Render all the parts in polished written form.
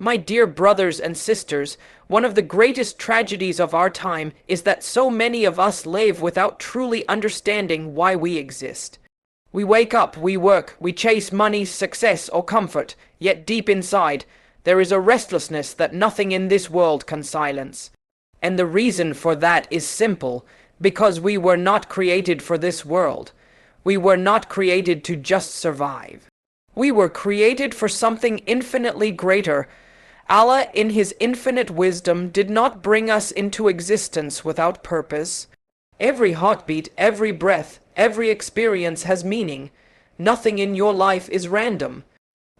My dear brothers and sisters, one of the greatest tragedies of our time is that so many of us live without truly understanding why we exist. We wake up, we work, we chase money, success, or comfort, yet deep inside, there is a restlessness that nothing in this world can silence. And the reason for that is simple, because we were not created for this world. We were not created to just survive. We were created for something infinitely greater. Allah, in His infinite wisdom, did not bring us into existence without purpose. Every heartbeat, every breath, every experience has meaning. Nothing in your life is random.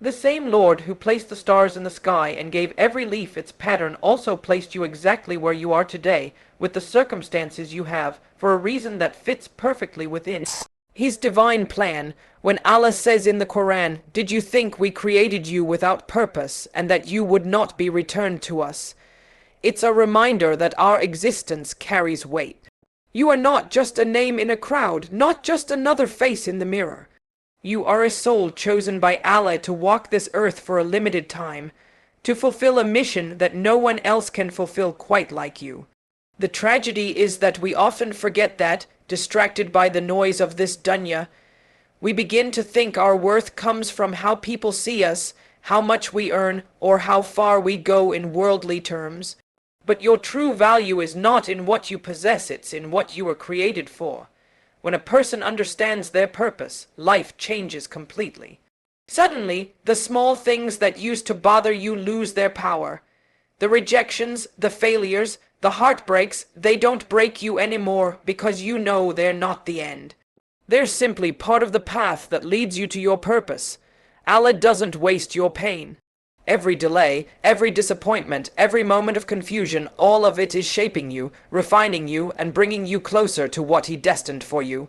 The same Lord who placed the stars in the sky and gave every leaf its pattern also placed you exactly where you are today, with the circumstances you have, for a reason that fits perfectly within His divine plan. When Allah says in the Quran, "Did you think we created you without purpose, and that you would not be returned to us?" It's a reminder that our existence carries weight. You are not just a name in a crowd, not just another face in the mirror. You are a soul chosen by Allah to walk this earth for a limited time, to fulfill a mission that no one else can fulfill quite like you. The tragedy is that we often forget that, distracted by the noise of this dunya, we begin to think our worth comes from how people see us, how much we earn, or how far we go in worldly terms. But your true value is not in what you possess, it's in what you were created for. When a person understands their purpose, life changes completely. Suddenly, the small things that used to bother you lose their power. The rejections, the failures, the heartbreaks, they don't break you anymore because you know they're not the end. They're simply part of the path that leads you to your purpose. Allah doesn't waste your pain. Every delay, every disappointment, every moment of confusion, all of it is shaping you, refining you, and bringing you closer to what He destined for you.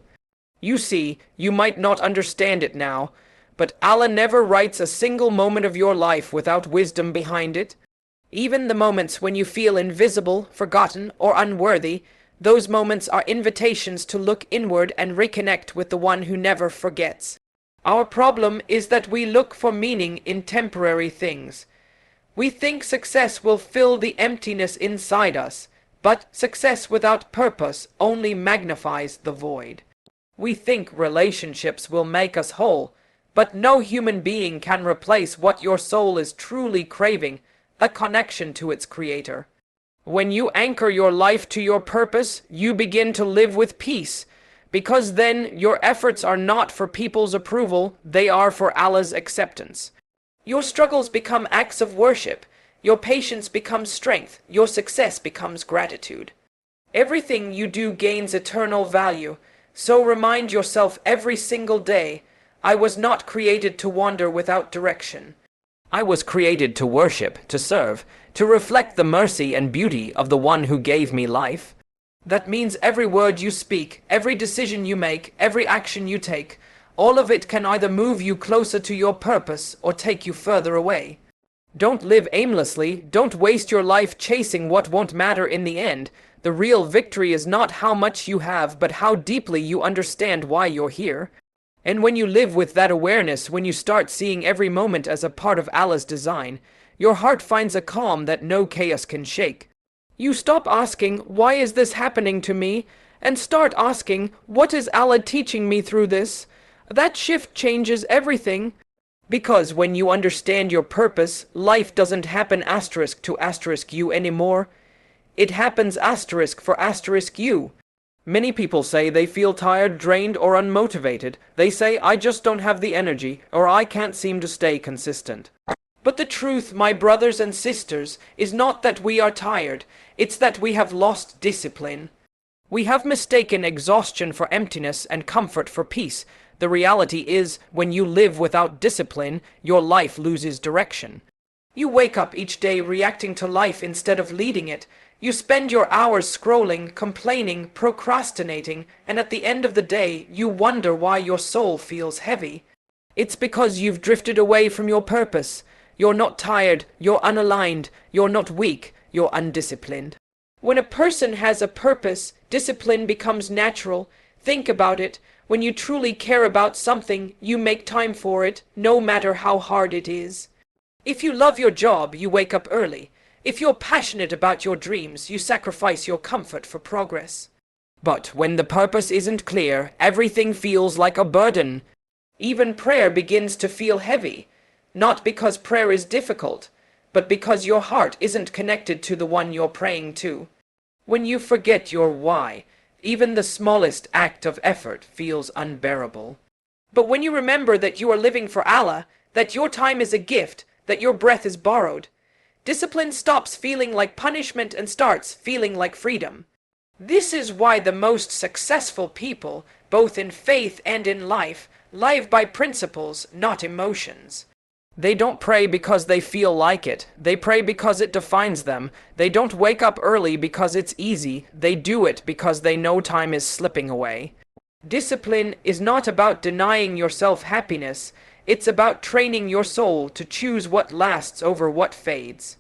You see, you might not understand it now, but Allah never writes a single moment of your life without wisdom behind it. Even the moments when you feel invisible, forgotten, or unworthy, those moments are invitations to look inward and reconnect with the one who never forgets. Our problem is that we look for meaning in temporary things. We think success will fill the emptiness inside us, but success without purpose only magnifies the void. We think relationships will make us whole, but no human being can replace what your soul is truly craving, a connection to its creator. When you anchor your life to your purpose, you begin to live with peace, because then your efforts are not for people's approval, they are for Allah's acceptance. Your struggles become acts of worship, your patience becomes strength, your success becomes gratitude. Everything you do gains eternal value, so remind yourself every single day, I was not created to wander without direction. I was created to worship, to serve, to reflect the mercy and beauty of the one who gave me life. That means every word you speak, every decision you make, every action you take, all of it can either move you closer to your purpose or take you further away. Don't live aimlessly, don't waste your life chasing what won't matter in the end. The real victory is not how much you have, but how deeply you understand why you're here. And when you live with that awareness, when you start seeing every moment as a part of Allah's design, your heart finds a calm that no chaos can shake. You stop asking, why is this happening to me? And start asking, what is Allah teaching me through this? That shift changes everything. Because when you understand your purpose, life doesn't happen asterisk to asterisk you anymore. It happens asterisk for asterisk you. Many people say they feel tired, drained, or unmotivated. They say, I just don't have the energy, or I can't seem to stay consistent. But the truth, my brothers and sisters, is not that we are tired, it's that we have lost discipline. We have mistaken exhaustion for emptiness and comfort for peace. The reality is, when you live without discipline, your life loses direction. You wake up each day reacting to life instead of leading it. You spend your hours scrolling, complaining, procrastinating, and at the end of the day, you wonder why your soul feels heavy. It's because you've drifted away from your purpose. You're not tired, you're unaligned, you're not weak, you're undisciplined. When a person has a purpose, discipline becomes natural. Think about it. When you truly care about something, you make time for it, no matter how hard it is. If you love your job, you wake up early. If you're passionate about your dreams, you sacrifice your comfort for progress. But when the purpose isn't clear, everything feels like a burden. Even prayer begins to feel heavy, not because prayer is difficult, but because your heart isn't connected to the one you're praying to. When you forget your why, even the smallest act of effort feels unbearable. But when you remember that you are living for Allah, that your time is a gift, that your breath is borrowed, discipline stops feeling like punishment and starts feeling like freedom. This is why the most successful people, both in faith and in life, live by principles, not emotions. They don't pray because they feel like it. They pray because it defines them. They don't wake up early because it's easy. They do it because they know time is slipping away. Discipline is not about denying yourself happiness. It's about training your soul to choose what lasts over what fades.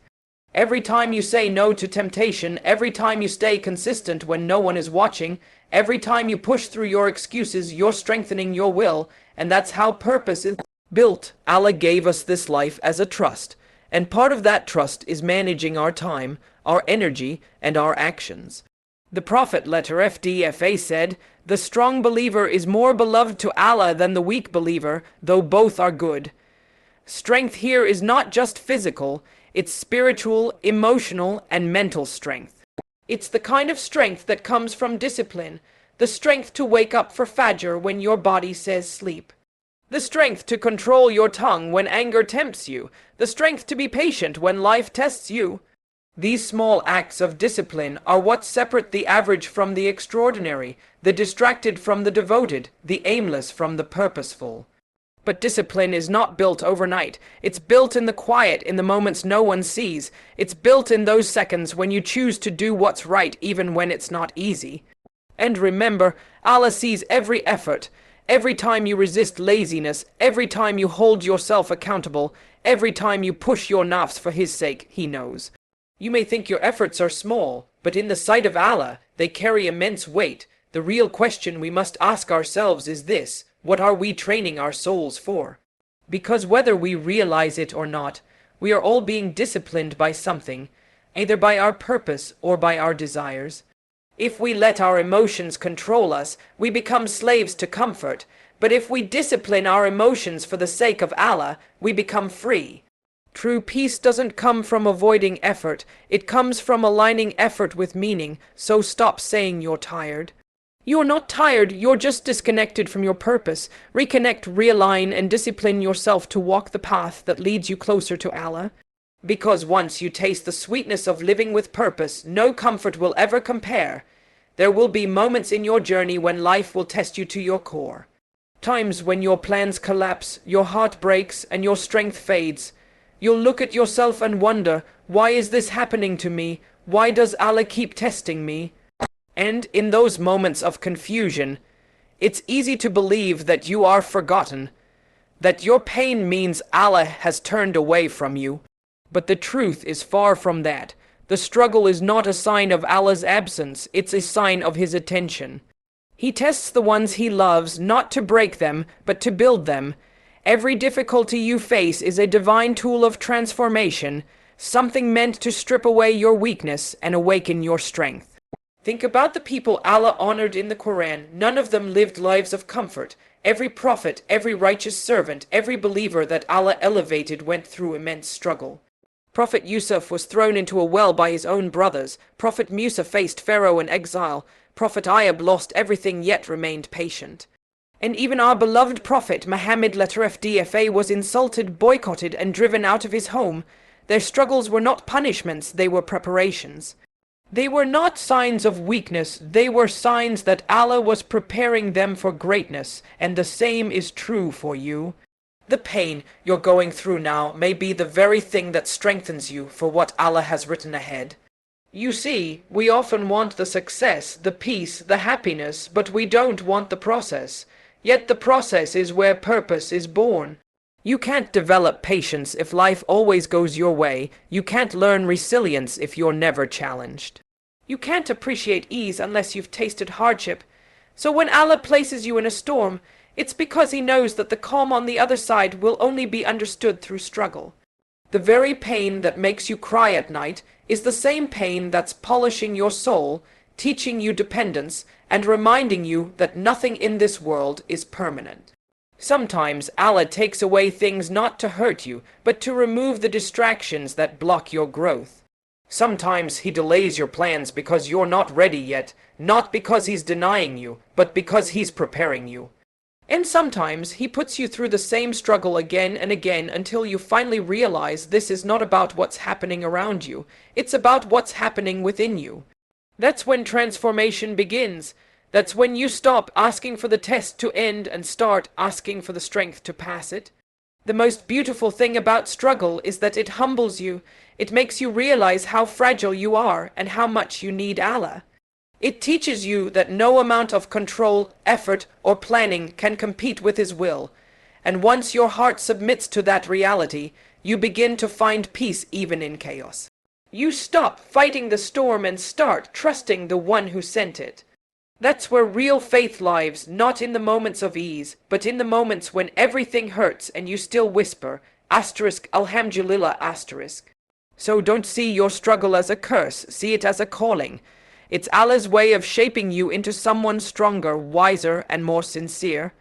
Every time you say no to temptation, every time you stay consistent when no one is watching, every time you push through your excuses, you're strengthening your will, and that's how purpose is built. Allah gave us this life as a trust, and part of that trust is managing our time, our energy, and our actions. The Prophet FDFA said, "The strong believer is more beloved to Allah than the weak believer, though both are good." Strength here is not just physical, it's spiritual, emotional, and mental strength. It's the kind of strength that comes from discipline, the strength to wake up for Fajr when your body says sleep. The strength to control your tongue when anger tempts you. The strength to be patient when life tests you. These small acts of discipline are what separate the average from the extraordinary, the distracted from the devoted, the aimless from the purposeful. But discipline is not built overnight. It's built in the quiet, in the moments no one sees. It's built in those seconds when you choose to do what's right even when it's not easy. And remember, Allah sees every effort. Every time you resist laziness, every time you hold yourself accountable, every time you push your nafs for His sake, He knows. You may think your efforts are small, but in the sight of Allah, they carry immense weight. The real question we must ask ourselves is this: what are we training our souls for? Because whether we realize it or not, we are all being disciplined by something, either by our purpose or by our desires. If we let our emotions control us, we become slaves to comfort. But if we discipline our emotions for the sake of Allah, we become free. True peace doesn't come from avoiding effort. It comes from aligning effort with meaning. So stop saying you're tired. You're not tired, you're just disconnected from your purpose. Reconnect, realign, and discipline yourself to walk the path that leads you closer to Allah. Because once you taste the sweetness of living with purpose, no comfort will ever compare. There will be moments in your journey when life will test you to your core. Times when your plans collapse, your heart breaks, and your strength fades. You'll look at yourself and wonder, why is this happening to me? Why does Allah keep testing me? And in those moments of confusion, it's easy to believe that you are forgotten, that your pain means Allah has turned away from you. But the truth is far from that. The struggle is not a sign of Allah's absence, it's a sign of His attention. He tests the ones He loves, not to break them, but to build them. Every difficulty you face is a divine tool of transformation, something meant to strip away your weakness and awaken your strength. Think about the people Allah honored in the Quran. None of them lived lives of comfort. Every prophet, every righteous servant, every believer that Allah elevated went through immense struggle. Prophet Yusuf was thrown into a well by his own brothers. Prophet Musa faced Pharaoh in exile. Prophet Ayub lost everything yet remained patient. And even our beloved Prophet Muhammad FDFA was insulted, boycotted, and driven out of his home. Their struggles were not punishments, they were preparations. They were not signs of weakness, they were signs that Allah was preparing them for greatness, and the same is true for you. The pain you're going through now may be the very thing that strengthens you for what Allah has written ahead. You see, we often want the success, the peace, the happiness, but we don't want the process. Yet the process is where purpose is born. You can't develop patience if life always goes your way. You can't learn resilience if you're never challenged. You can't appreciate ease unless you've tasted hardship. So when Allah places you in a storm, it's because He knows that the calm on the other side will only be understood through struggle. The very pain that makes you cry at night is the same pain that's polishing your soul, teaching you dependence, and reminding you that nothing in this world is permanent. Sometimes Allah takes away things not to hurt you, but to remove the distractions that block your growth. Sometimes He delays your plans because you're not ready yet, not because He's denying you, but because He's preparing you. And sometimes He puts you through the same struggle again and again until you finally realize this is not about what's happening around you, it's about what's happening within you. That's when transformation begins. That's when you stop asking for the test to end and start asking for the strength to pass it. The most beautiful thing about struggle is that it humbles you. It makes you realize how fragile you are and how much you need Allah. It teaches you that no amount of control, effort, or planning can compete with His will. And once your heart submits to that reality, you begin to find peace even in chaos. You stop fighting the storm and start trusting the one who sent it. That's where real faith lives, not in the moments of ease, but in the moments when everything hurts and you still whisper, Alhamdulillah. So don't see your struggle as a curse, see it as a calling. It's Allah's way of shaping you into someone stronger, wiser, and more sincere.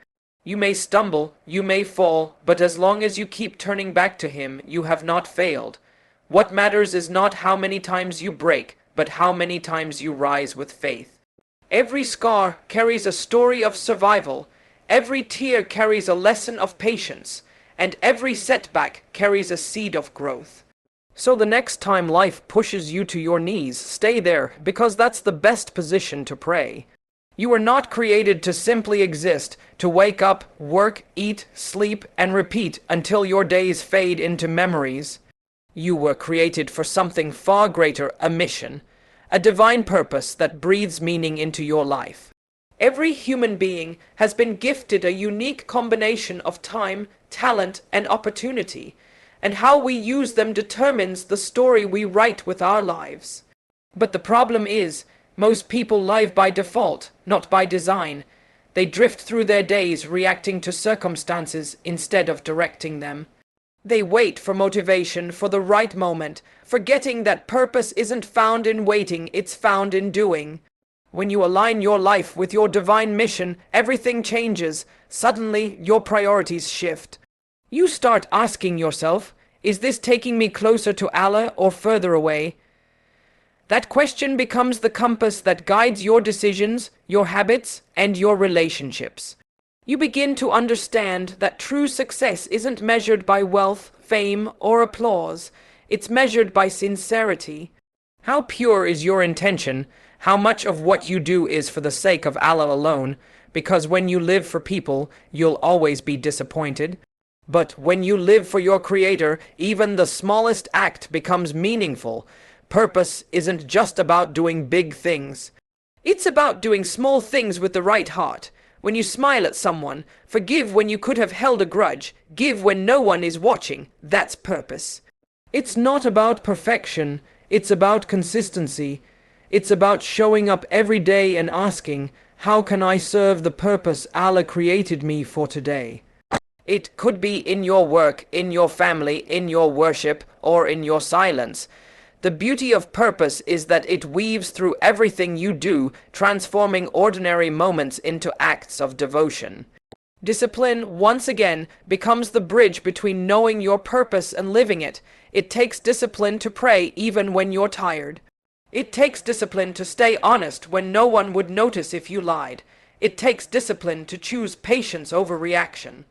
You may stumble, you may fall, but as long as you keep turning back to Him, you have not failed. What matters is not how many times you break, but how many times you rise with faith. Every scar carries a story of survival, every tear carries a lesson of patience, and every setback carries a seed of growth. So the next time life pushes you to your knees, stay there, because that's the best position to pray. You were not created to simply exist, to wake up, work, eat, sleep, and repeat until your days fade into memories. You were created for something far greater, a mission, a divine purpose that breathes meaning into your life. Every human being has been gifted a unique combination of time, talent, and opportunity, and how we use them determines the story we write with our lives. But the problem is, most people live by default, not by design. They drift through their days reacting to circumstances instead of directing them. They wait for motivation for the right moment, forgetting that purpose isn't found in waiting, it's found in doing. When you align your life with your divine mission, everything changes. Suddenly, your priorities shift. You start asking yourself, is this taking me closer to Allah or further away? That question becomes the compass that guides your decisions, your habits, and your relationships. You begin to understand that true success isn't measured by wealth, fame, or applause. It's measured by sincerity. How pure is your intention? How much of what you do is for the sake of Allah alone? Because when you live for people, you'll always be disappointed. But when you live for your Creator, even the smallest act becomes meaningful. Purpose isn't just about doing big things. It's about doing small things with the right heart. When you smile at someone, forgive when you could have held a grudge, give when no one is watching, that's purpose. It's not about perfection, it's about consistency. It's about showing up every day and asking, how can I serve the purpose Allah created me for today? It could be in your work, in your family, in your worship, or in your silence. The beauty of purpose is that it weaves through everything you do, transforming ordinary moments into acts of devotion. Discipline, once again, becomes the bridge between knowing your purpose and living it. It takes discipline to pray even when you're tired. It takes discipline to stay honest when no one would notice if you lied. It takes discipline to choose patience over reaction.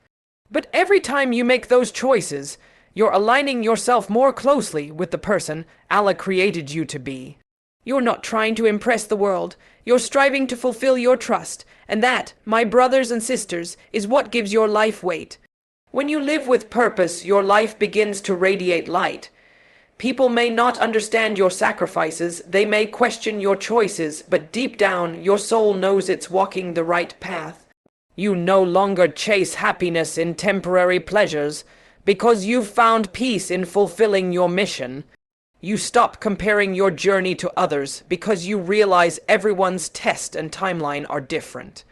But every time you make those choices, you're aligning yourself more closely with the person Allah created you to be. You're not trying to impress the world. You're striving to fulfill your trust. And that, my brothers and sisters, is what gives your life weight. When you live with purpose, your life begins to radiate light. People may not understand your sacrifices, they may question your choices, but deep down, your soul knows it's walking the right path. You no longer chase happiness in temporary pleasures, because you've found peace in fulfilling your mission. You stop comparing your journey to others because you realize everyone's test and timeline are different.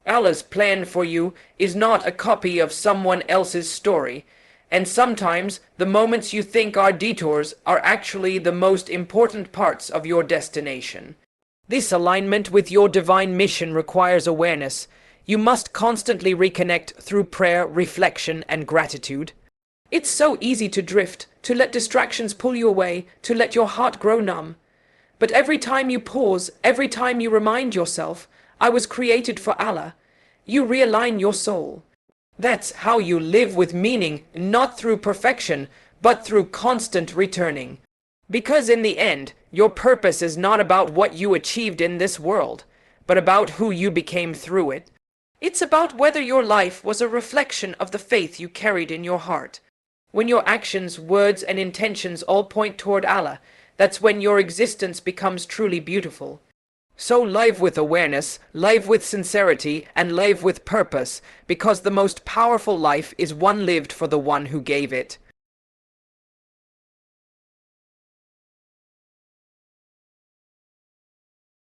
Allah's plan for you is not a copy of someone else's story. And sometimes the moments you think are detours are actually the most important parts of your destination. This alignment with your divine mission requires awareness. You must constantly reconnect through prayer, reflection, and gratitude. It's so easy to drift, to let distractions pull you away, to let your heart grow numb. But every time you pause, every time you remind yourself, I was created for Allah, you realign your soul. That's how you live with meaning, not through perfection, but through constant returning. Because in the end, your purpose is not about what you achieved in this world, but about who you became through it. It's about whether your life was a reflection of the faith you carried in your heart. When your actions, words, and intentions all point toward Allah, that's when your existence becomes truly beautiful. So live with awareness, live with sincerity, and live with purpose, because the most powerful life is one lived for the one who gave it.